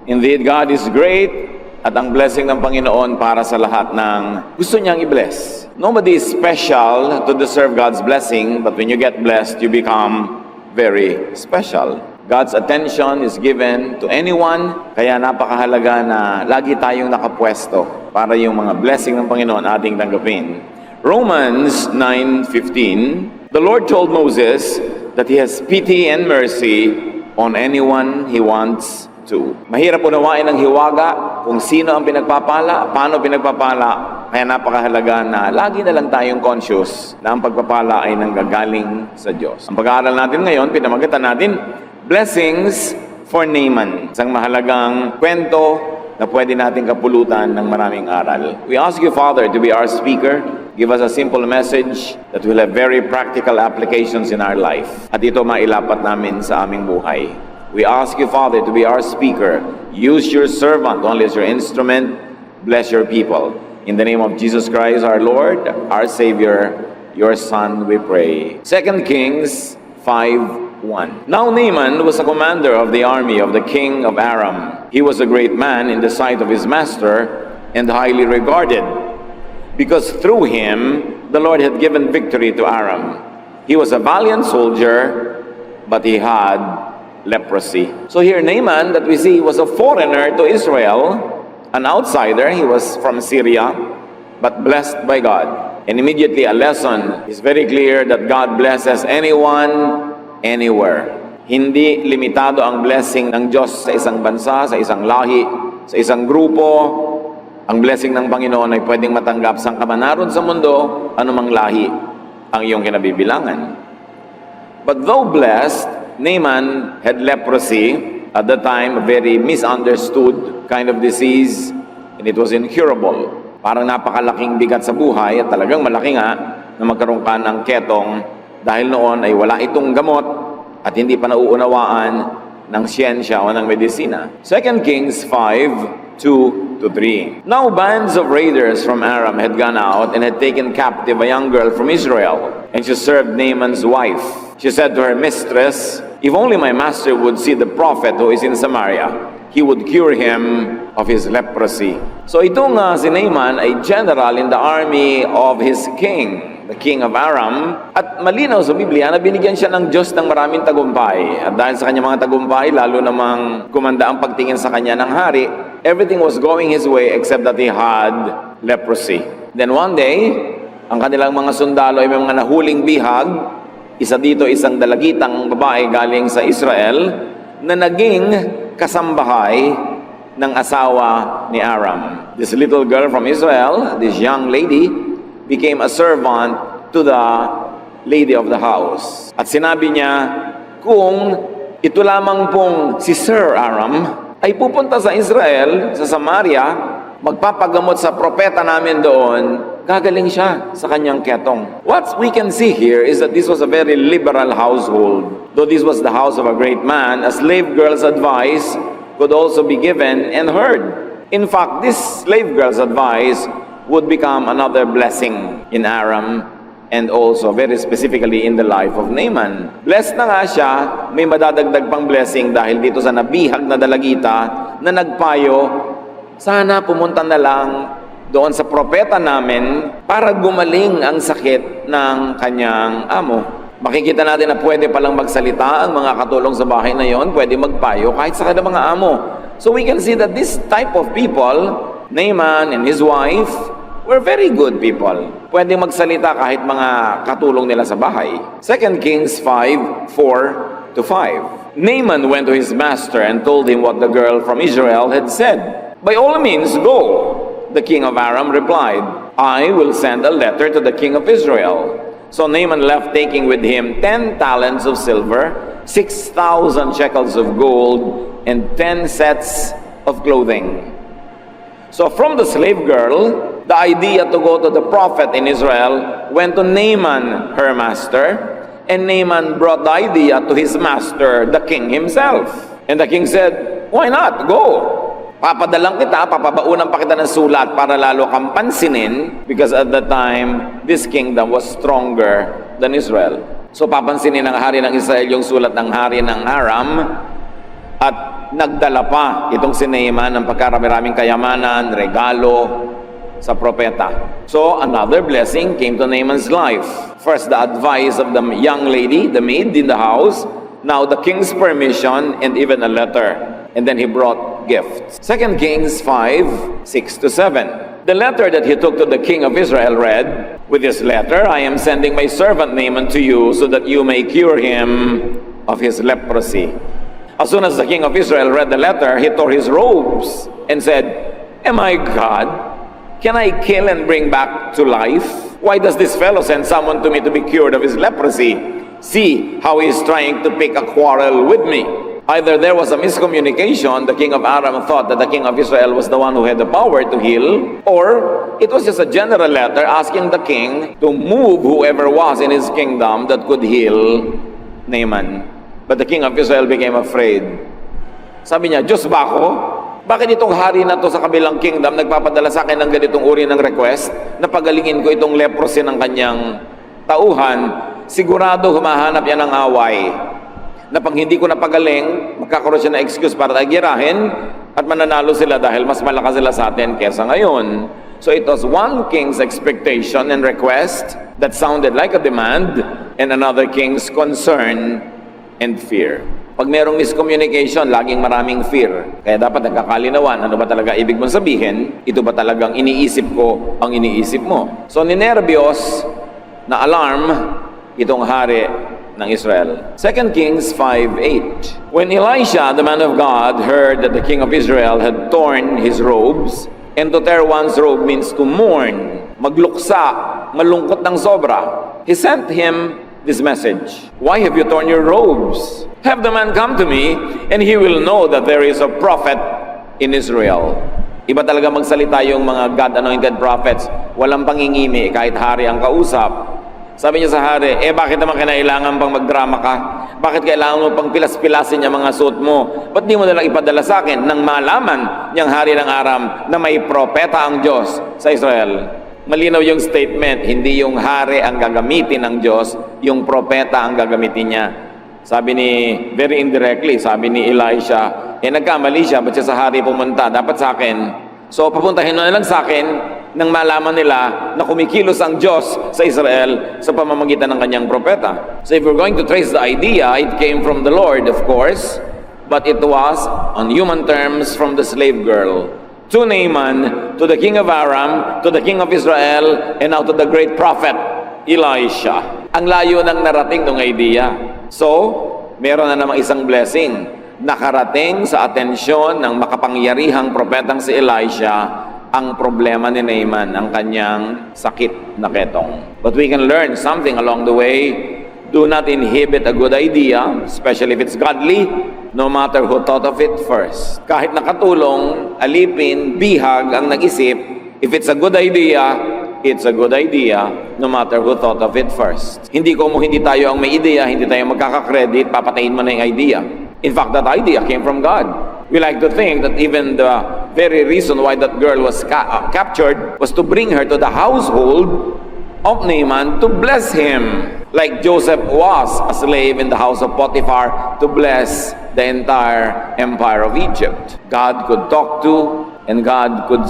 Indeed, God is great at ang blessing ng Panginoon para sa lahat ng gusto niyang i-bless. Nobody is special to deserve God's blessing, but when you get blessed, you become very special. God's attention is given to anyone, kaya napakahalaga na lagi tayong nakapwesto para yung mga blessing ng Panginoon ating tanggapin. Romans 9:15, the Lord told Moses that He has pity and mercy on anyone He wants to. Mahirap unawain ng hiwaga kung sino ang pinagpapala, paano pinagpapala, kaya napakahalaga na lagi na lang tayong conscious na ang pagpapala ay nanggagaling sa Diyos. Ang pag-aaral natin ngayon, pinamagatan natin, Blessings for Naaman. Isang mahalagang kwento na pwede natin kapulutan ng maraming aral. We ask you, Father, to be our speaker. Give us a simple message that will have very practical applications in our life. At ito mailapat namin sa aming buhay. We ask you, Father, to be our speaker. Use your servant only as your instrument. Bless your people. In the name of Jesus Christ, our Lord, our Savior, your Son, we pray. 2 Kings 5:1. Now Naaman was a commander of the army of the king of Aram. He was a great man in the sight of his master and highly regarded, because through him the Lord had given victory to Aram. He was a valiant soldier, but he had leprosy. So here Naaman that we see was a foreigner to Israel, an outsider. He was from Syria, but blessed by God. And immediately a lesson is very clear that God blesses anyone, anywhere. Hindi limitado ang blessing ng Diyos sa isang bansa, sa isang lahi, sa isang grupo. Ang blessing ng Panginoon ay pwedeng matanggap saan ka man naroon sa mundo, anumang lahi ang iyong kinabibilangan. But though blessed, Naaman had leprosy, at the time a very misunderstood kind of disease, and it was incurable. Parang napakalaking bigat sa buhay at talagang malaki nga na magkaroon ka ng ketong dahil noon ay wala itong gamot at hindi pa nauunawaan ng siyensya o ng medisina. 2 Kings 5:2-3. Now bands of raiders from Aram had gone out and had taken captive a young girl from Israel, and she served Naaman's wife. She said to her mistress, "If only my master would see the prophet who is in Samaria, he would cure him of his leprosy." So itong si Naaman ay general in the army of his king, the king of Aram. At malinaw sa Biblia na binigyan siya ng Diyos ng maraming tagumpay. At dahil sa kanyang mga tagumpay, lalo namang gumanda ang pagtingin sa kanya ng hari, everything was going his way except that he had leprosy. Then one day, ang kanilang mga sundalo ay may mga nahuling bihag. Isa dito, isang dalagitang babae galing sa Israel na naging kasambahay ng asawa ni Aram. This little girl from Israel, this young lady, became a servant to the lady of the house. At sinabi niya, kung ito lamang pong si Sir Aram ay pupunta sa Israel, sa Samaria, magpapagamot sa propeta namin doon, gagaling siya sa kanyang ketong. What we can see here is that this was a very liberal household. Though this was the house of a great man, a slave girl's advice could also be given and heard. In fact, this slave girl's advice would become another blessing in Aram and also very specifically in the life of Naaman. Blessed na nga siya, may madadagdag pang blessing dahil dito sa nabihag na dalagita na nagpayo, sana pumunta na lang doon sa propeta namin para gumaling ang sakit ng kanyang amo. Makikita natin na pwede palang magsalita ang mga katulong sa bahay na yon, pwede magpayo kahit sa kanilang mga amo. So we can see that this type of people, Naaman and his wife, were very good people. Pwede magsalita kahit mga katulong nila sa bahay. 2 Kings 5:4-5. Naaman went to his master and told him what the girl from Israel had said. "By all means, go." The king of Aram replied, "I will send a letter to the king of Israel." So Naaman left, taking with him 10 talents of silver, 6,000 shekels of gold, and 10 sets of clothing. So from the slave girl, the idea to go to the prophet in Israel went to Naaman, her master, and Naaman brought the idea to his master, the king himself. And the king said, "Why not? Go. Papadalang kita, papabaunan pa kita ng sulat para lalo kang pansinin," because at that time, this kingdom was stronger than Israel. So papansinin ng hari ng Israel yung sulat ng hari ng Aram, at nagdala pa itong si Naaman ng pagkarami-raming kayamanan, regalo sa propeta. So, another blessing came to Naaman's life. First, the advice of the young lady, the maid in the house. Now, the king's permission and even a letter. And then he brought gifts. 2 Kings 5, 6-7. The letter that he took to the king of Israel read, "With this letter, I am sending my servant Naaman to you so that you may cure him of his leprosy." As soon as the king of Israel read the letter, he tore his robes and said, "Am I God? Can I kill and bring back to life? Why does this fellow send someone to me to be cured of his leprosy? See how he is trying to pick a quarrel with me." Either there was a miscommunication, the king of Aram thought that the king of Israel was the one who had the power to heal, or it was just a general letter asking the king to move whoever was in his kingdom that could heal Naaman. But the king of Israel became afraid. Sabi niya, "Diyos ba ako? Bakit itong hari na to sa kabilang kingdom nagpapadala sa akin ng ganitong uri ng request na pagalingin ko itong leprosy ng kanyang tauhan? Sigurado humahanap yan ng away. Na pag hindi ko napagaling, magkakaroon siya na excuse para tagirahin at mananalo sila dahil mas malakas sila sa atin kesa ngayon." So it was one king's expectation and request that sounded like a demand and another king's concern and fear. Pag merong miscommunication, laging maraming fear. Kaya dapat nagkakalinawan, ano ba talaga ibig mong sabihin? Ito ba talagang iniisip ko ang iniisip mo? So ninervyos na alarm itong hari ng Israel. 2 Kings 5:8. When Elisha, the man of God, heard that the king of Israel had torn his robes, and to tear one's robe means to mourn, magluksa, malungkot ng sobra, he sent him this message: "Why have you torn your robes? Have the man come to me, and he will know that there is a prophet in Israel." Iba talaga magsalita yung mga God-anointed prophets. Walang pangingimi kahit hari ang kausap. Sabi niya sa hari, bakit naman kinailangan pang magdrama ka? Bakit kailangan mo pang pilas-pilasin yung mga suot mo? Ba't di mo nalang ipadala sa akin nang malaman niyang hari ng Aram na may propeta ang Diyos sa Israel? Malinaw yung statement, hindi yung hari ang gagamitin ng Diyos, yung propeta ang gagamitin niya. Sabi ni, very indirectly, sabi ni Elisha, nagkamali siya, ba't siya sa hari pumunta? Dapat sa akin. So, papuntahin mo na lang sa akin nang malaman nila na kumikilos ang Diyos sa Israel sa pamamagitan ng kanyang propeta. So, if we're going to trace the idea, it came from the Lord, of course, but it was, on human terms, from the slave girl. To Naaman, to the king of Aram, to the king of Israel, and now to the great prophet, Elisha. Ang layo ng narating ng idea. So, meron na namang isang blessing. Nakarating sa atensyon ng makapangyarihang propetang si Elisha ang problema ni Naaman, ang kanyang sakit na ketong. But we can learn something along the way. Do not inhibit a good idea, especially if it's godly, no matter who thought of it first. Kahit nakatulong, alipin, bihag ang nag-isip, if it's a good idea, it's a good idea, no matter who thought of it first. Hindi tayo ang may ideya, hindi tayo magkaka-credit, papatayin mo na yung idea. In fact, that idea came from God. We like to think that even the very reason why that girl was captured was to bring her to the household of Naaman to bless him. Like Joseph was a slave in the house of Potiphar to bless the entire empire of Egypt. God could talk to and God could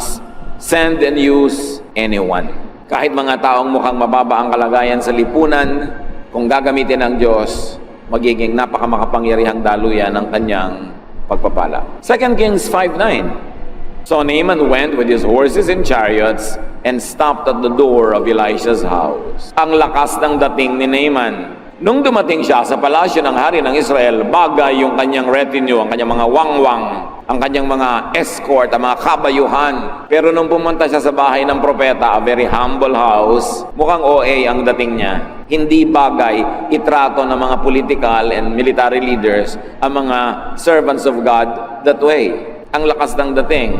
send and use anyone. Kahit mga taong mukhang mababa ang kalagayan sa lipunan, kung gagamitin ng Diyos, magiging napakamakapangyarihang daluyan ng kanyang pagpapala. 2 Kings 5:9. So Naaman went with his horses and chariots and stopped at the door of Elisha's house. Ang lakas ng dating ni Naaman. Nung dumating siya sa palasyo ng hari ng Israel, bagay yung kanyang retinue, ang kanyang mga wangwang, ang kanyang mga escort, ang mga kabayuhan. Pero nung pumunta siya sa bahay ng propeta, a very humble house, mukhang OA ang dating niya. Hindi bagay itrato ng mga political and military leaders ang mga servants of God that way. Ang lakas ng dating.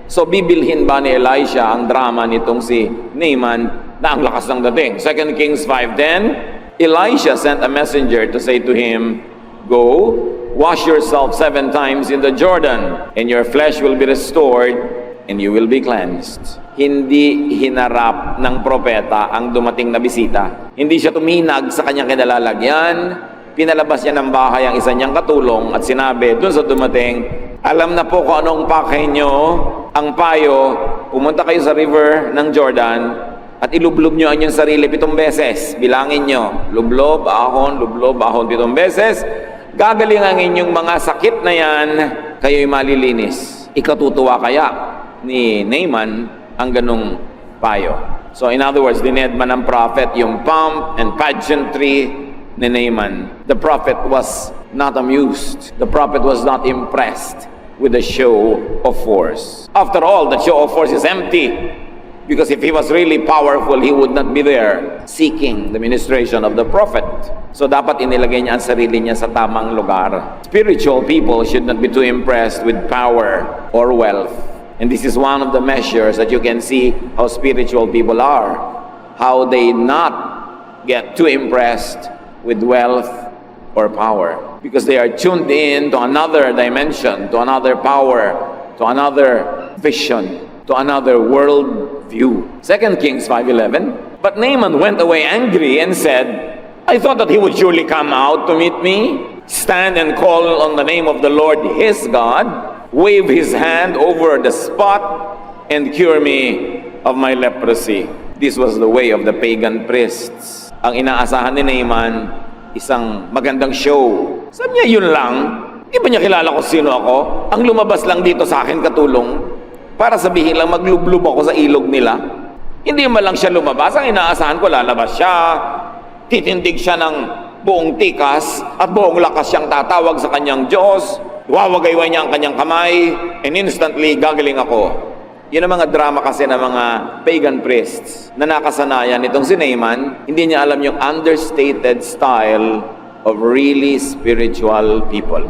So bibilhin ba ni Elisha ang drama nitong si Naaman na ang lakas ng dating? 2 Kings 5:10, Elisha sent a messenger to say to him, "Go, wash yourself 7 times in the Jordan, and your flesh will be restored, and you will be cleansed." Hindi hinarap ng propeta ang dumating na bisita. Hindi siya tuminag sa kanyang kinalalagyan. Pinalabas niya ng bahay ang isa niyang katulong at sinabi dun sa dumating, Alam na po kung anong pakay nyo. Ang payo, pumunta kayo sa river ng Jordan at ilublob nyo ang inyong sarili 7 beses. Bilangin nyo, lublob, ahon, 7 beses. Gagaling ang inyong mga sakit na yan, kayo'y malilinis. Ikatutuwa kaya ni Naaman ang ganong payo. So in other words, dinedman ng prophet yung pomp and pageantry ni Naaman. The prophet was not amused. The prophet was not impressed with the show of force. After all, the show of force is empty. Because if he was really powerful, he would not be there seeking the ministration of the prophet. So dapat inilagay niya ang sarili niya sa tamang lugar. Spiritual people should not be too impressed with power or wealth. And this is one of the measures that you can see how spiritual people are. How they not get too impressed with wealth or power. Because they are tuned in to another dimension, to another power, to another vision, to another world view. 2 Kings 5:11. But Naaman went away angry and said, I thought that he would surely come out to meet me, stand and call on the name of the Lord his God, wave his hand over the spot, and cure me of my leprosy. This was the way of the pagan priests. Ang inaasahan ni Naaman, isang magandang show. Sabi niya, yun lang. Di ba niya kilala kung sino ako? Ang lumabas lang dito sa akin katulong para sabihin lang maglublob ako sa ilog nila. Hindi man lang siya lumabas. Ang inaasahan ko, lalabas siya. Titindig siya ng buong tikas at buong lakas siyang tatawag sa kanyang Diyos. Wawagayway niya ang kanyang kamay and instantly gagaling ako. Yun ang mga drama kasi ng mga pagan priests na nakasanayan itong si Naaman. Hindi niya alam yung understated style of really spiritual people.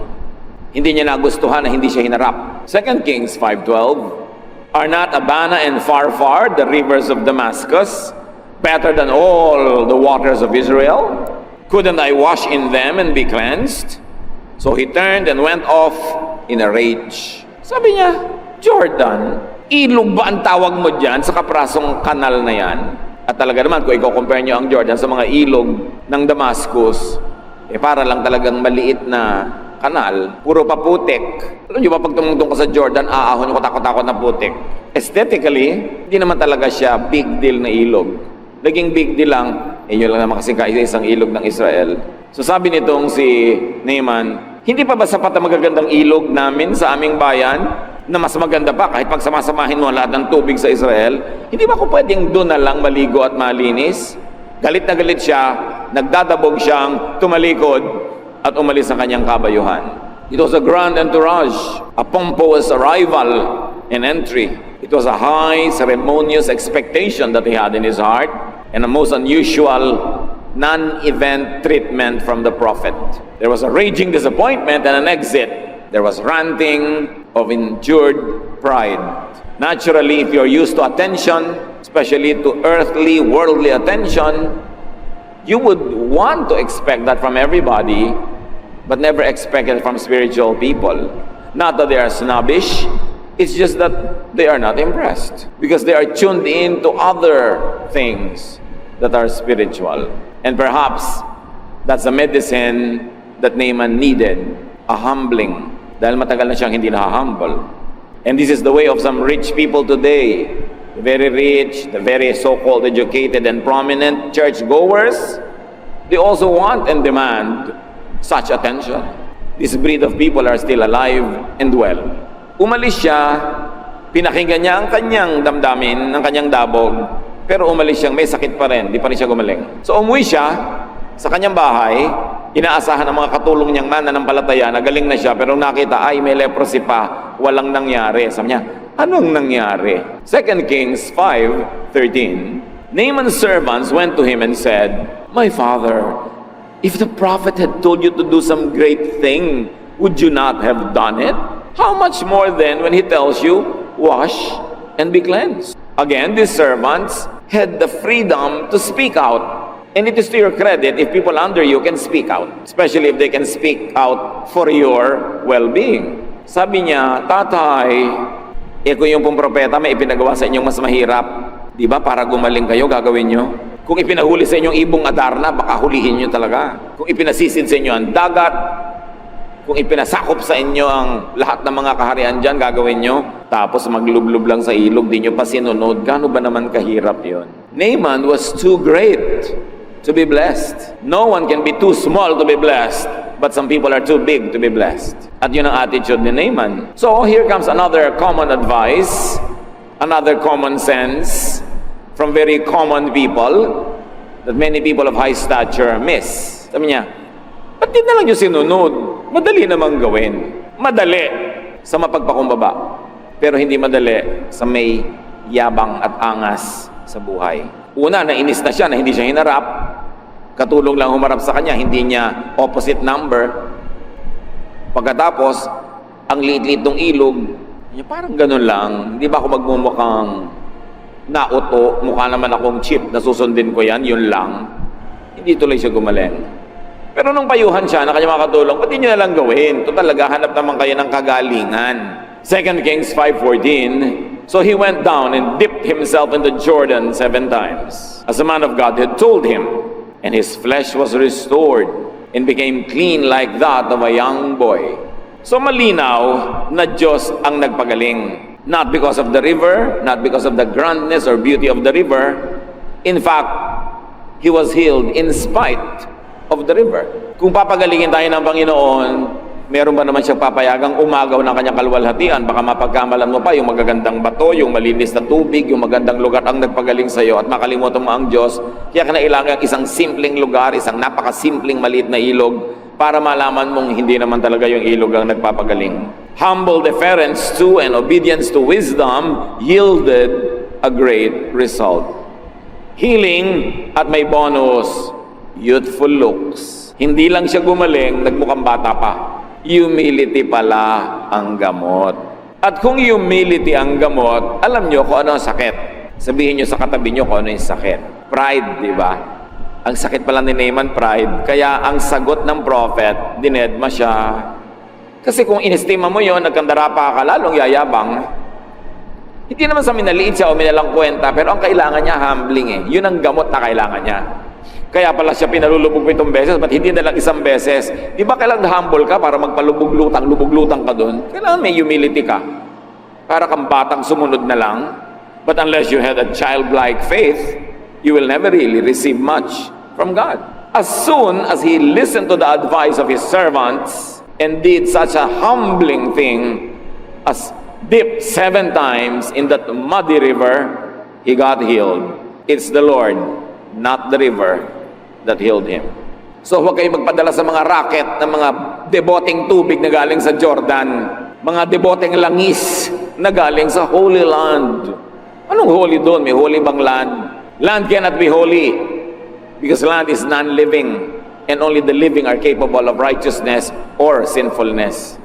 Hindi niya nagustuhan na hindi siya hinarap. 2 Kings 5:12. Are not Abana and Pharpar, the rivers of Damascus, better than all the waters of Israel? Couldn't I wash in them and be cleansed? So he turned and went off in a rage. Sabi niya, Jordan, ilog ba ang tawag mo dyan sa kaprasong kanal na yan? At talaga naman, kung i-compare niyo ang Jordan sa mga ilog ng Damascus, para lang talagang maliit na kanal, puro pa putik. Alam niyo ba, pag tumungtong ka sa Jordan, aahon yung katakot-takot na putik. Aesthetically, hindi naman talaga siya big deal na ilog. Naging big deal lang, yun lang naman kasi kaisa-isang ilog ng Israel. So sabi nitong si Naaman, hindi pa ba sapat ang magagandang ilog namin sa aming bayan, na mas maganda pa kahit pag samasamahin mo lahat ng tubig sa Israel? Hindi ba ako pwedeng doon na lang maligo at malinis? Galit na galit siya, nagdadabog siyang tumalikod at umalis sa kanyang kabayuhan. It was a grand entourage, a pompous arrival and entry. It was a high ceremonious expectation that he had in his heart and a most unusual non-event treatment from the prophet. There was a raging disappointment and an exit. There was ranting of injured pride. Naturally, if you're used to attention, especially to earthly, worldly attention, you would want to expect that from everybody, but never expect it from spiritual people. Not that they are snobbish, it's just that they are not impressed because they are tuned in to other things that are spiritual. And perhaps that's a medicine that Naaman needed, a humbling, dahil matagal na siyang hindi na-humble. And this is the way of some rich people today. The very rich, the very so-called educated and prominent church-goers, they also want and demand such attention. This breed of people are still alive and well. Umalis siya, pinakinggan niya ang kanyang damdamin, ang kanyang dabog, pero umalis siyang may sakit pa rin, di pa rin siya gumaling. So umuwi siya sa kanyang bahay, inaasahan ng mga katulong niyang mananampalataya na galing na siya, pero nakita, ay may leprosy pa, walang nangyari. Sabi niya, anong nangyari? 2 Kings 5:13. Naaman's servants went to him and said, My father, if the prophet had told you to do some great thing, would you not have done it? How much more then when he tells you, wash and be cleansed? Again, these servants had the freedom to speak out. And it is to your credit if people under you can speak out, especially if they can speak out for your well-being. Sabi niya, Tatay, kung yung pong propeta may ipinagawa sa inyong mas mahirap, di ba, para gumaling kayo, gagawin nyo? Kung ipinahuli sa inyong ibong Adarna, baka hulihin nyo talaga. Kung ipinasisid sa inyo ang dagat, Kung ipinasakop sa inyo ang lahat ng mga kaharian dyan, gagawin nyo. Tapos maglublob lang sa ilog, di nyo pa sinunod. Gaano ba naman kahirap yon? Naaman was too great to be blessed. No one can be too small to be blessed, but some people are too big to be blessed. At yun ang attitude ni Naaman. So here comes another common advice, another common sense from very common people that many people of high stature miss. Sabi niya, ba't di na lang yung sinunod? Madali namang gawin. Madali sa mapagpakumbaba. Pero hindi madali sa may yabang at angas sa buhay. Una, nainis na siya na hindi siya hinarap. Katulong lang humarap sa kanya, hindi niya opposite number. Pagkatapos, ang liit-liit ng ilog, parang ganun lang. Hindi ba ako magmumukhang nauto? Mukha naman akong chip na susundin ko yan, yun lang. Hindi tuloy siya gumaling. Pero nung payuhan siya na kanya makatulong, pati nyo na lang gawin. Ito talaga, hanap naman kayo ng kagalingan. 2 Kings 5:14, so he went down and dipped himself into Jordan 7 times, as the man of God had told him, and his flesh was restored and became clean like that of a young boy. So malinaw na Diyos ang nagpagaling. Not because of the river, not because of the grandness or beauty of the river. In fact, he was healed in spite of the river. Kung papagalingin tayo ng Panginoon, meron ba naman siyang papayagang umagaw ng kanyang kalwalhatian? Baka mapagkamalan mo pa yung magagandang bato, yung malinis na tubig, yung magandang lugar ang nagpagaling sa iyo at makalimutan mo ang Diyos. Kaya kinailangan isang simpleng lugar, isang napakasimpleng maliit na ilog para malaman mong hindi naman talaga yung ilog ang nagpapagaling. Humble deference to and obedience to wisdom yielded a great result. Healing at may bonus, youthful looks. Hindi lang siya gumaling, nagmukhang bata pa. Humility pala ang gamot. At kung humility ang gamot, alam nyo kung ano ang sakit. Sabihin nyo sa katabi nyo kung ano yung sakit. Pride, di ba? Ang sakit pala ni Naaman, pride. Kaya ang sagot ng prophet, dinedma siya. Kasi kung inestima mo yun, nagkandara pa ka, lalong yayabang. Hindi naman sa minaliit siya o minalang kwenta, pero ang kailangan niya, humbling eh. Yun ang gamot na kailangan niya. Kaya pala siya pinalulubog 7 beses, ba't hindi na lang 1 beses? Di ba kailangan humble ka para magpalubog-lutang ka doon? Kailangan may humility ka. Para kang batang sumunod na lang. But unless you had a childlike faith, you will never really receive much from God. As soon as he listened to the advice of his servants and did such a humbling thing as dip 7 times in that muddy river, he got healed. It's the Lord, not the river, that healed him. So huwag kayong magpadala sa mga racket ng mga deboteng tubig na galing sa Jordan, mga deboteng langis na galing sa Holy Land. Anong holy doon? May holy bang land? Land cannot be holy because land is non-living and only the living are capable of righteousness or sinfulness.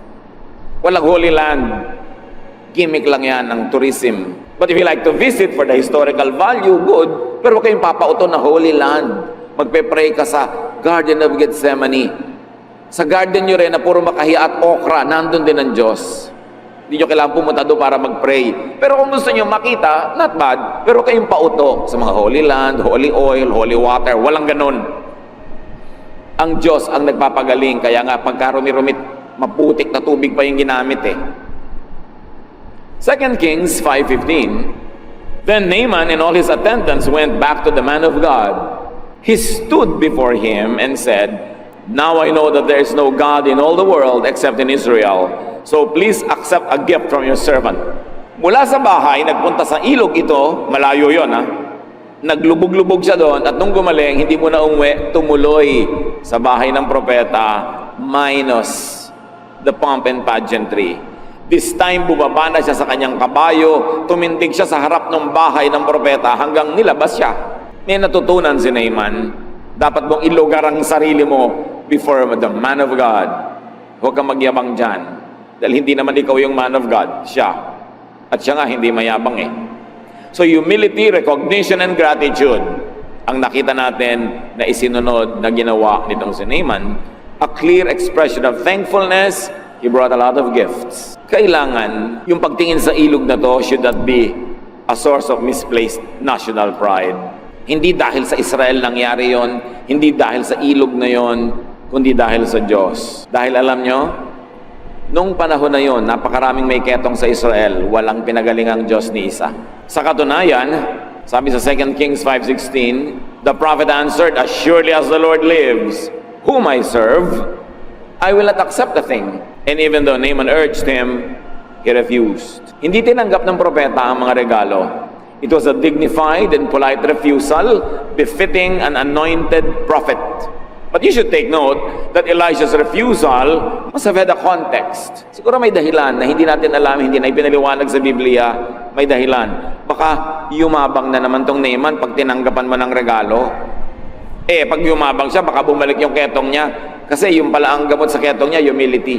Walang holy land. Gimmick lang yan ng tourism. But if you like to visit for the historical value, good. Pero huwag kayong papauto na holy land. Magpe-pray ka sa Garden of Gethsemane. Sa garden nyo rin na puro makahiya at okra, nandun din ang Diyos. Hindi nyo kailangan pumunta doon para mag-pray. Pero kung gusto nyo makita, not bad. Pero kayong pauto sa mga holy land, holy oil, holy water. Walang ganun. Ang Diyos ang nagpapagaling. Kaya nga pagkarumi-rumit, maputik na tubig pa yung ginamit eh. 2 Kings 5:15, then Naaman and all his attendants went back to the man of God. He stood before him and said, now I know that there is no God in all the world except in Israel. So please accept a gift from your servant. Mula sa bahay, nagpunta sa ilog ito, malayo yon ha. Naglubog-lubog siya doon at nung gumaling, hindi mo na umuwi, tumuloy sa bahay ng propeta minus the pomp and pageantry. This time, bumaba na siya sa kanyang kabayo, tumindig siya sa harap ng bahay ng propeta hanggang nilabas siya. May natutunan si Naaman. Dapat mong ilugar ang sarili mo before the man of God. Huwag kang magyabang dyan. Dahil hindi naman ikaw yung man of God, siya. At siya nga hindi mayabang eh. So humility, recognition, and gratitude ang nakita natin na isinunod na ginawa nitong si Naaman. A clear expression of thankfulness. He brought a lot of gifts. Kailangan, yung pagtingin sa ilog na to should not be a source of misplaced national pride. Hindi dahil sa Israel nangyari yon, hindi dahil sa ilog na yon, kundi dahil sa Diyos. Dahil alam nyo, Noong panahon na yon, napakaraming may ketong sa Israel, walang pinagalingang Diyos ni isa. Sa katunayan, sabi sa 2 Kings 5:16, the prophet answered, "As surely as the Lord lives, whom I serve, I will not accept the thing." And even though Naaman urged him, he refused. Hindi tinanggap ng propeta ang mga regalo. It was a dignified and polite refusal befitting an anointed prophet. But you should take note that Elijah's refusal must have had a context. Siguro may dahilan na hindi natin alam, hindi na ipinaliwanag sa Biblia, may dahilan. Baka yumabang na naman tong Naaman pag tinanggapan mo ng regalo. Pag yumabang siya, baka bumalik yung ketong niya. Kasi yung pala ang gamot sa ketong niya, humility.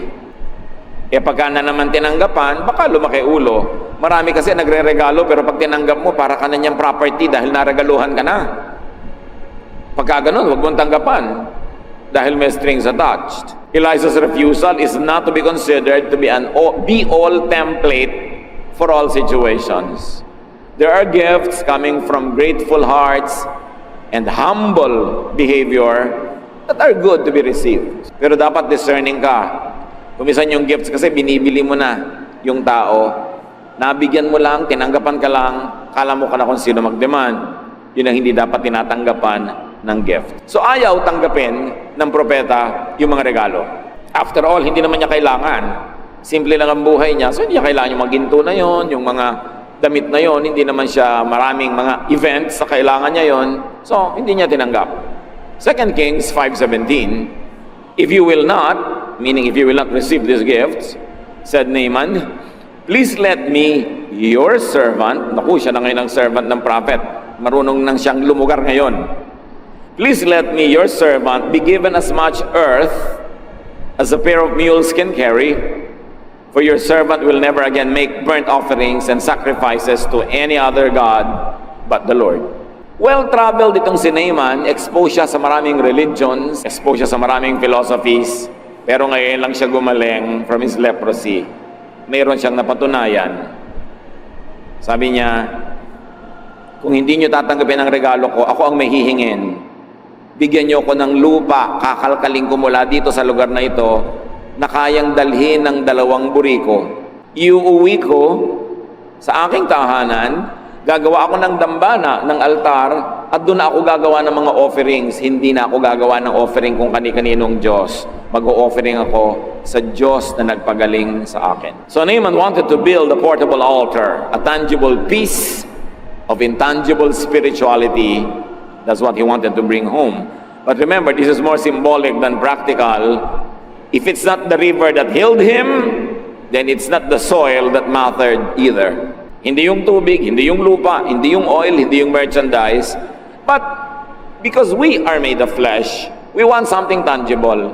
Pagka na naman tinanggapan, baka lumaki ulo. Marami kasi nagre-regalo, pero pag tinanggap mo, para ka na niyang property dahil naregaluhan ka na. Pagka ganun, huwag mong tanggapan dahil may strings attached. Elijah's refusal is not to be considered to be an be-all template for all situations. There are gifts coming from grateful hearts and humble behavior that are good to be received. Pero dapat discerning ka. Kumisan yung gifts kasi binibili mo na yung tao. Nabigyan mo lang, tinanggapan ka lang, kala mo ka na kung sino mag-demand. Yun ang hindi dapat tinatanggapan ng gift. So ayaw tanggapin ng propeta yung mga regalo. After all, hindi naman niya kailangan. Simple lang ang buhay niya. So hindi niya kailangan yung mga ginto na yon, yung mga damit na yon. Hindi naman siya maraming mga events sa kailangan niya yon. So hindi niya tinanggap. 2 Kings 5:17, if you will not, meaning if you will not receive these gifts, said Naaman, please let me, your servant, naku, siya na ngayon ang servant ng prophet. Marunong nang siyang lumugar ngayon. Please let me, your servant, be given as much earth as a pair of mules can carry, for your servant will never again make burnt offerings and sacrifices to any other god but the Lord. Well-traveled itong si Naaman, exposed siya sa maraming religions, exposed siya sa maraming philosophies, pero ngayon lang siya gumaling from his leprosy. Mayroon siyang napatunayan. Sabi niya, kung hindi niyo tatanggapin ang regalo ko, ako ang may hihingin. Bigyan niyo ko ng lupa, kakalkaling ko mula dito sa lugar na ito, na kayang dalhin ng 2 buriko. Iuuwi ko sa aking tahanan, gagawa ako ng dambana, ng altar, at doon ako gagawa ng mga offerings. Hindi na ako gagawa ng offering kung kani-kaninong Diyos. Mag-o-offering ako sa Diyos na nagpagaling sa akin. So Naaman wanted to build a portable altar, a tangible piece of intangible spirituality. That's what he wanted to bring home. But remember, this is more symbolic than practical. If it's not the river that healed him, then it's not the soil that mattered either. Hindi yung tubig, hindi yung lupa, hindi yung oil, hindi yung merchandise. But because we are made of flesh, we want something tangible.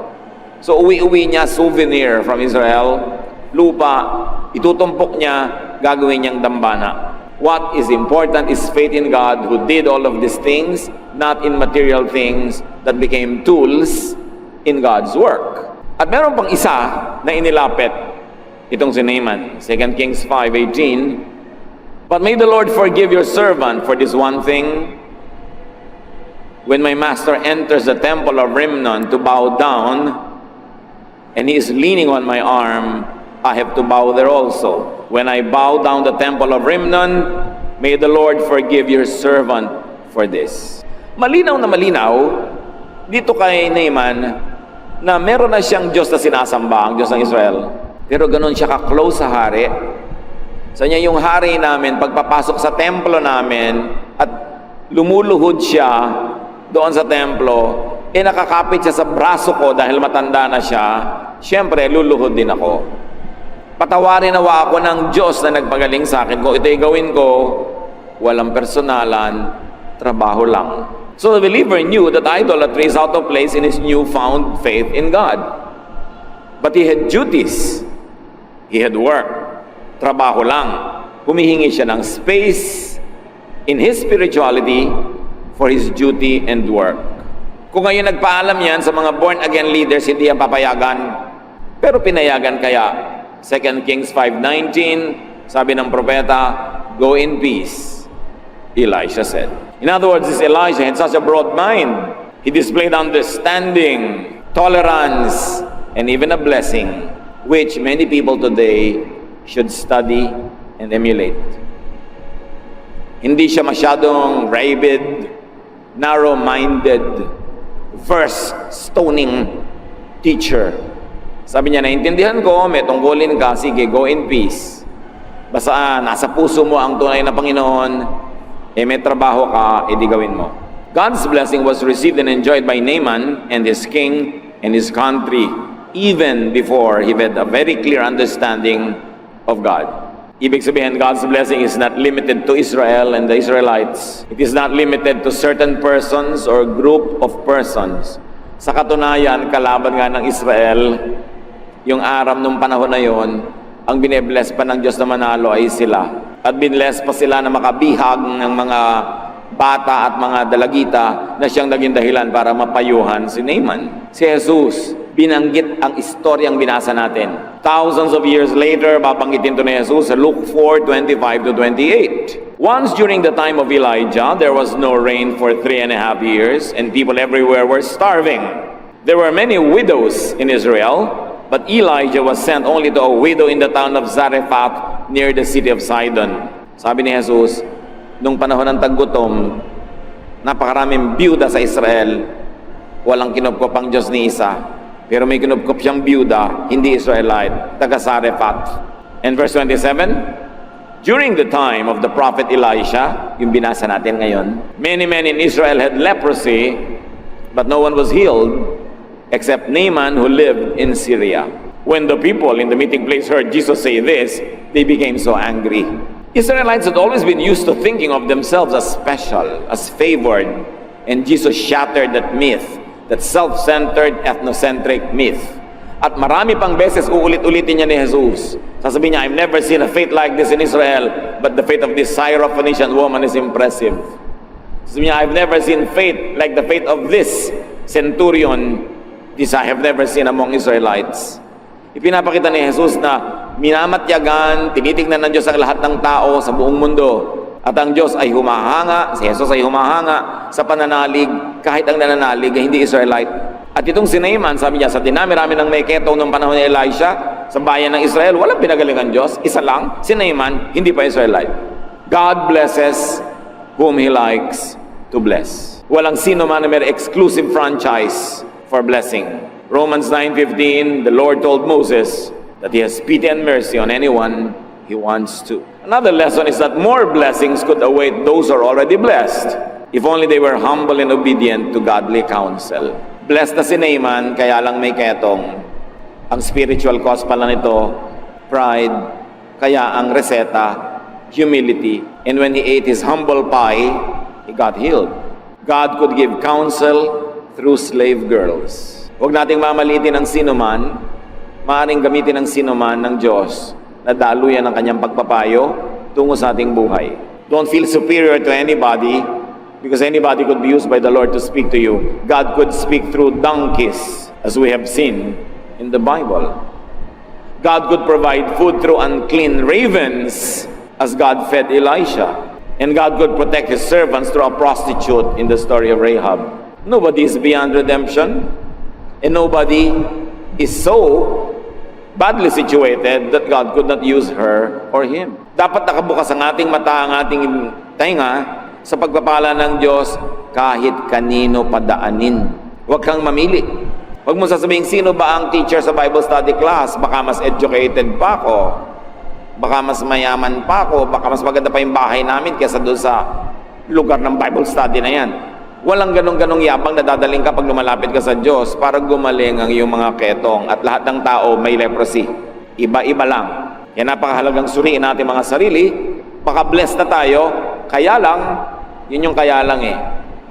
So uwi-uwi niya souvenir from Israel, lupa, itutumpok niya, gagawin niyang dambana. What is important is faith in God who did all of these things, not in material things that became tools in God's work. At meron pang isa na inilapit itong si Naaman, 2 Kings 5:18. But may the Lord forgive your servant for this one thing. When my master enters the temple of Rimmon to bow down, and he is leaning on my arm, I have to bow there also. When I bow down the temple of Rimmon, may the Lord forgive your servant for this. Malinaw na malinaw dito kay Naaman na meron na siyang Diyos na sinasamba, ang Diyos ng Israel. Pero ganun siya ka-close sa hari. Sa niya yung hari namin, pagpapasok sa templo namin at lumuluhod siya doon sa templo, nakakapit siya sa braso ko dahil matanda na siya, siyempre luluhod din ako. Patawarin nawa ako ng Diyos na nagpagaling sa akin. Kung ito'y gawin ko, walang personalan, trabaho lang. So the believer knew that idolatry is out of place in his newfound faith in God. But he had duties. He had work. Trabaho lang. Humihingi siya ng space in his spirituality for his duty and work. Kung ngayon nagpaalam yan sa mga born-again leaders, hindi yan papayagan. Pero pinayagan kaya. 2 Kings 5:19, sabi ng propeta, go in peace, Elisha said. In other words, this Elisha had such a broad mind. He displayed understanding, tolerance, and even a blessing. which many people today should study and emulate. Hindi siya masyadong rabid, narrow-minded, verse-stoning teacher. Sabi niya, naintindihan ko, may tungkulin ka, sige, go in peace. Basta nasa puso mo ang tunay na Panginoon, may trabaho ka, edi gawin mo. God's blessing was received and enjoyed by Naaman and his king and his country, even before he had a very clear understanding of God. Ibig sabihin, God's blessing is not limited to Israel and the Israelites. It is not limited to certain persons or group of persons. Sa katunayan, kalaban nga ng Israel, yung Aram nung panahon na yon, ang binebless pa ng Diyos na manalo ay sila. At binless pa sila na makabihag ng mga bata at mga dalagita na siyang naging dahilan para mapayuhan si Naaman. Si Jesus, binanggit ang istoryang binasa natin. Thousands of years later, babanggitin to ni Jesus sa Luke 4:25-28. Once during the time of Elijah, there was no rain for 3.5 years, and people everywhere were starving. There were many widows in Israel, but Elijah was sent only to a widow in the town of Zarephath near the city of Sidon. Sabi ni Jesus, nung panahon ng taggutom, napakaraming byuda sa Israel, walang kinupkop ang Diyos ni isa. Pero may kinupkop siyang byuda, hindi Israelite, taga Zarephath. And verse 27, during the time of the prophet Elisha, yung binasa natin ngayon, many men in Israel had leprosy, but no one was healed, except Naaman who lived in Syria. When the people in the meeting place heard Jesus say this, they became so angry. Israelites had always been used to thinking of themselves as special, as favored, and Jesus shattered that myth, that self-centered, ethnocentric myth. At marami pang beses uulit-ulitin niya ni Jesus. Sasabihin niya, I've never seen a faith like this in Israel, but the faith of this Syrophoenician woman is impressive. Sasabihin niya, I've never seen faith like the faith of this centurion. This I have never seen among Israelites. Ipinapakita ni Jesus na minamatyagan, tinitignan ng Diyos ang lahat ng tao sa buong mundo. At ang Diyos ay humahanga, si Jesus ay humahanga sa pananalig, kahit ang nananalig ay hindi Israelite. At itong si Naaman, sabi niya, sa dinami-rami ng may ketong noong panahon ni Elisha, sa bayan ng Israel, walang pinagalingan Diyos. Isa lang, si Naaman, hindi pa Israelite. God blesses whom He likes to bless. Walang sino man na may exclusive franchise for blessing. Romans 9:15, the Lord told Moses that He has pity and mercy on anyone He wants to. Another lesson is that more blessings could await those who are already blessed, if only they were humble and obedient to godly counsel. Blessed na si Naaman, kaya lang may ketong. Ang spiritual cause pala nito, pride, kaya ang reseta, humility. And when he ate his humble pie, he got healed. God could give counsel through slave girls. Huwag nating mamalitin ang sinuman, maaaring gamitin ang sinuman ng Diyos na daluyan ng kanyang pagpapayo tungo sa ating buhay. Don't feel superior to anybody because anybody could be used by the Lord to speak to you. God could speak through donkeys, as we have seen in the Bible. God could provide food through unclean ravens, as God fed Elisha. And God could protect His servants through a prostitute in the story of Rahab. Nobody is beyond redemption, and nobody is so badly situated that God could not use her or him. Dapat nakabukas ang ating mata, ang ating tainga sa pagpapala ng Diyos kahit kanino padaanin. Huwag kang mamili. Huwag mo sasabihin, sino ba ang teacher sa Bible study class? Baka mas educated pa ako. Baka mas mayaman pa ako. Baka mas maganda pa yung bahay namin kaysa doon sa lugar ng Bible study na yan. Walang ganong-ganong yabang na dadaling ka pag lumalapit ka sa Diyos para gumaling ang iyong mga ketong at lahat ng tao may leprosy. Iba-iba lang. Kaya napakahalagang suriin natin mga sarili. Baka blessed na tayo, kaya lang, yun yung kaya lang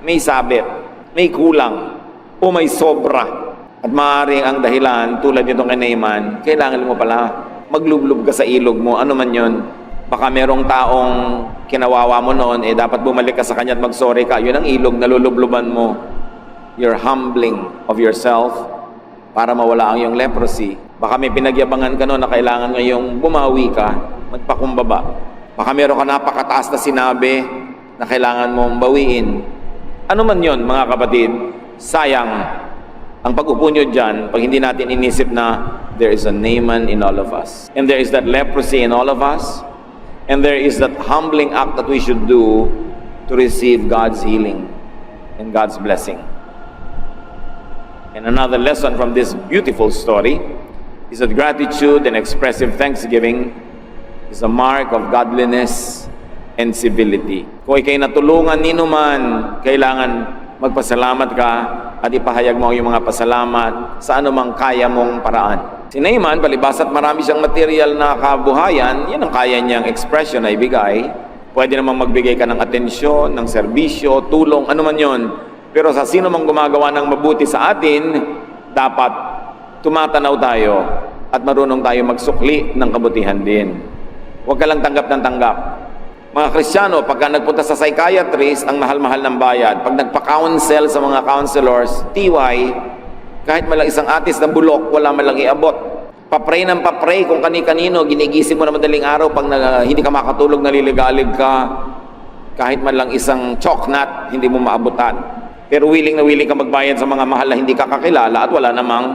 may sabit, may kulang, o may sobra. At maaaring ang dahilan, tulad nitong kay Naaman, kailangan mo pala maglublob ka sa ilog mo, ano man yun. Baka merong taong kinawawa mo noon, dapat bumalik ka sa kanya at mag-sorry ka. Yun ang ilog na lulubluban mo. You're humbling of yourself para mawala ang iyong leprosy. Baka may pinagyabangan ka noon na kailangan ngayong bumawi ka, magpakumbaba. Baka meron ka napakataas na sinabi na kailangan mong bawiin. Ano man yun, mga kapatid, sayang Ang pag-upo nyo dyan, pag hindi natin inisip na there is a Naaman in all of us, and there is that leprosy in all of us, and there is that humbling act that we should do to receive God's healing and God's blessing. And another lesson from this beautiful story is that gratitude and expressive thanksgiving is a mark of godliness and civility. Kung ikay natulungan ni Naaman, kailangan magpasalamat ka at ipahayag mo ang iyong mga pasalamat sa anumang kaya mong paraan. Si Naaman, palibas at marami siyang material na kabuhayan, yan ang kaya niyang expression na ibigay. Pwede namang magbigay ka ng atensyon, ng serbisyo, tulong, ano man yon. Pero sa sino mang gumagawa ng mabuti sa atin, dapat tumatanaw tayo at marunong tayo magsukli ng kabutihan din. Huwag ka lang tanggap ng tanggap. Mga Kristiyano, pagka nagpunta sa psychiatrist, ang mahal-mahal ng bayad. Pag nagpa-counsel sa mga counselors, TY, kahit malang isang atis ng bulok, wala malang iabot. Papray ng papray kung kani-kanino, ginigising mo na madaling araw, pag hindi ka makatulog, naliligalig ka, kahit malang isang choknat, hindi mo maabutan. Pero willing na willing ka magbayad sa mga mahal na hindi ka kakilala at wala namang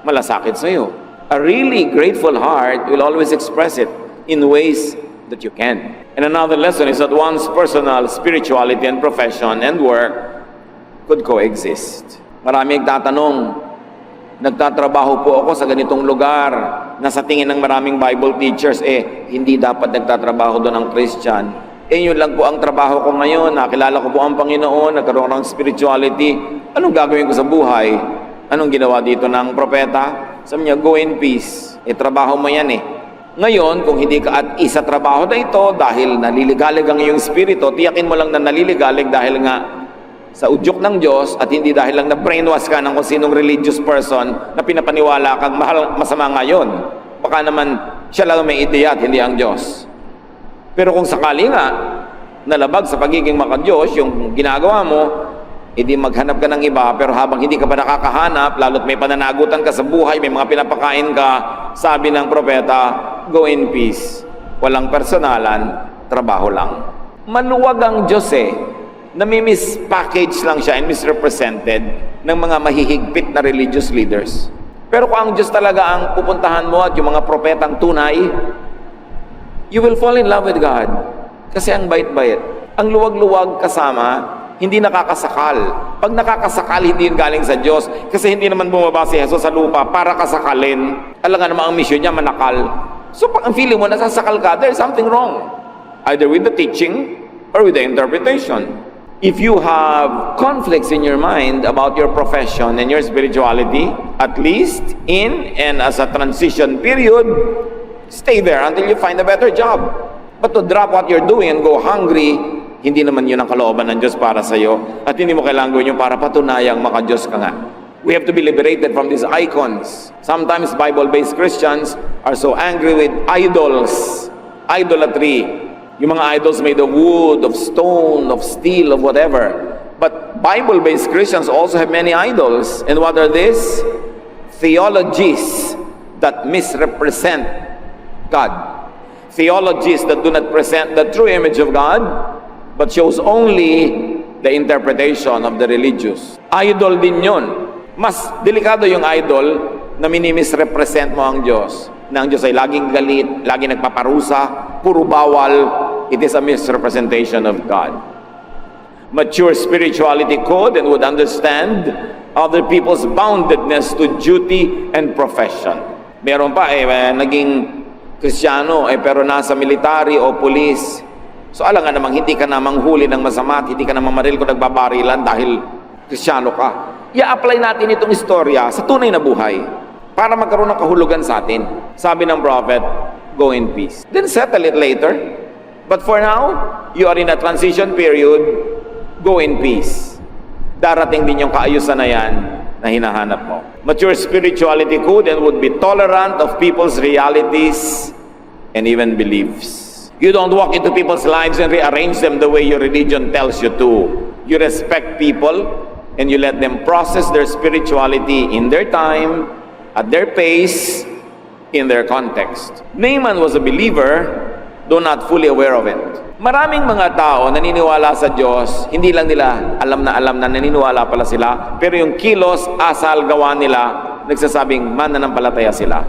malasakit sa iyo. A really grateful heart will always express it in ways that you can. And another lesson is that one's personal spirituality and profession and work could coexist. Marami nagtatanong, nagtatrabaho po ako sa ganitong lugar na sa tingin ng maraming Bible teachers, hindi dapat nagtatrabaho doon ang Christian. Yun lang po ang trabaho ko ngayon, nakilala ko po ang Panginoon, nagkaroon ng spirituality. Anong gagawin ko sa buhay? Anong ginawa dito ng propeta? Sabi niya, go in peace. Trabaho mo yan Ngayon, kung hindi ka at isa trabaho na ito dahil naliligalig ang iyong spirito, tiyakin mo lang na naliligalig dahil nga sa udyok ng Diyos at hindi dahil lang na-brainwash ka ng kung sinong religious person na pinapaniwala kang masama ngayon. Baka naman siya lang may ideya at hindi ang Diyos. Pero kung sakali nga, nalabag sa pagiging maka-Diyos, yung ginagawa mo, hindi maghanap ka ng iba, pero habang hindi ka pa nakakahanap, lalo't may pananagutan ka sa buhay, may mga pinapakain ka, sabi ng propeta, go in peace. Walang personalan, trabaho lang. Maluwag ang Diyos nami-mispackage lang siya and misrepresented ng mga mahihigpit na religious leaders. Pero kung ang Diyos talaga ang pupuntahan mo at yung mga propetang tunay, you will fall in love with God. Kasi ang bait-bait. Ang luwag-luwag kasama, hindi nakakasakal. Pag nakakasakal, hindi yun galing sa Diyos. Kasi hindi naman bumaba si Jesus sa lupa para kasakalin. Alam nga naman ang mission niya, manakal. So pag ang feeling mo, nasasakal ka, there's something wrong. Either with the teaching or with the interpretation. If you have conflicts in your mind about your profession and your spirituality, at least in and as a transition period, stay there until you find a better job. But to drop what you're doing and go hungry, hindi naman yun ang kalooban ng Diyos para sa iyo at hindi mo kailangan gawin yun para patunayang maka-Diyos ka nga. We have to be liberated from these icons. Sometimes Bible-based Christians are so angry with idols, idolatry. Yung mga idols made of wood, of stone, of steel, of whatever. But Bible-based Christians also have many idols. And what are these? Theologies that misrepresent God. Theologies that do not present the true image of God, but shows only the interpretation of the religious. Idol din yun. Mas delikado yung idol na minimisrepresent mo ang Diyos. Na ang Diyos ay laging galit, laging nagpaparusa, puro bawal. It is a misrepresentation of God. Mature spirituality could and would understand other people's boundedness to duty and profession. Meron pa naging Kristiyano pero nasa military o police. So alam nga namang hindi ka na manghuli ng masama at hindi ka na mamaril kung nagbabarilan dahil Kristiyano ka. I-apply natin itong istorya sa tunay na buhay para magkaroon ng kahulugan sa atin. Sabi ng prophet, go in peace. Then settle it later. But for now, you are in a transition period, go in peace. Darating din yung kaayusan na yan na hinahanap mo. Mature spirituality could and would be tolerant of people's realities and even beliefs. You don't walk into people's lives and rearrange them the way your religion tells you to. You respect people and you let them process their spirituality in their time, at their pace, in their context. Naaman was a believer, though not fully aware of it. Maraming mga tao naniniwala sa Diyos, hindi lang nila alam na naniniwala pala sila, pero yung kilos, asal, gawa nila, nagsasabing mananampalataya sila.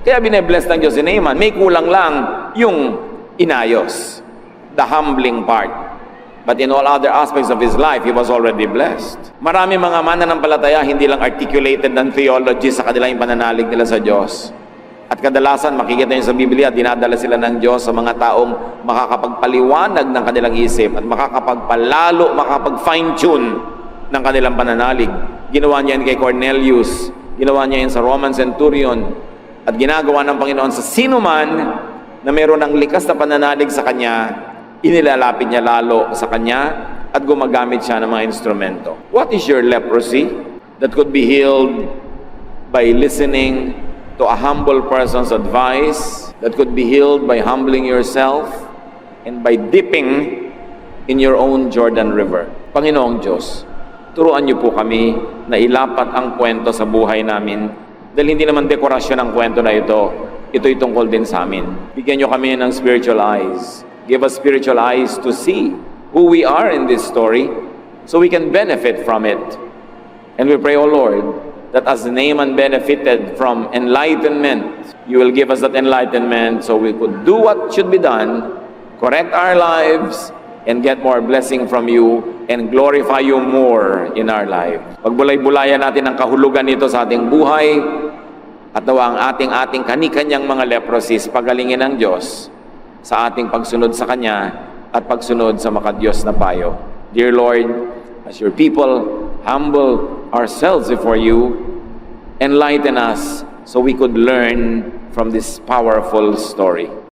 Kaya bine-bless ng Diyos si Naaman. May kulang lang yung inayos, the humbling part. But in all other aspects of his life, he was already blessed. Marami mga mananampalataya, hindi lang articulated ng theology sa kanilang pananalig nila sa Diyos. At kadalasan, makikita niyo sa Biblia, dinadala sila ng Diyos sa mga taong makakapagpaliwanag ng kanilang isip at makakapagpalalo, makakapag-fine-tune ng kanilang pananalig. Ginawa niya yan kay Cornelius, ginawa niya yan sa Roman centurion, at ginagawa ng Panginoon sa sino man na meron ng likas na pananalig sa Kanya, inilalapit niya lalo sa Kanya at gumagamit siya ng mga instrumento. What is your leprosy that could be healed by listening to a humble person's advice, that could be healed by humbling yourself and by dipping in your own Jordan River? Panginoong Diyos, turuan niyo po kami na ilapat ang kwento sa buhay namin dahil hindi naman dekorasyon ang kwento na ito. Ito'y tungkol din sa amin. Bigyan niyo kami ng spiritual eyes. Give us spiritual eyes to see who we are in this story so we can benefit from it. And we pray, O Lord, that as Naaman benefited from enlightenment, you will give us that enlightenment so we could do what should be done, correct our lives, and get more blessing from you and glorify you more in our life. Pagbulay-bulayan natin ang kahulugan nito sa ating buhay at nawa ang ating kani-kanyang mga leprosies pagalingin ng Diyos sa ating pagsunod sa Kanya at pagsunod sa makadiyos na payo. Dear Lord, as your people humble ourselves before you, enlighten us so we could learn from this powerful story.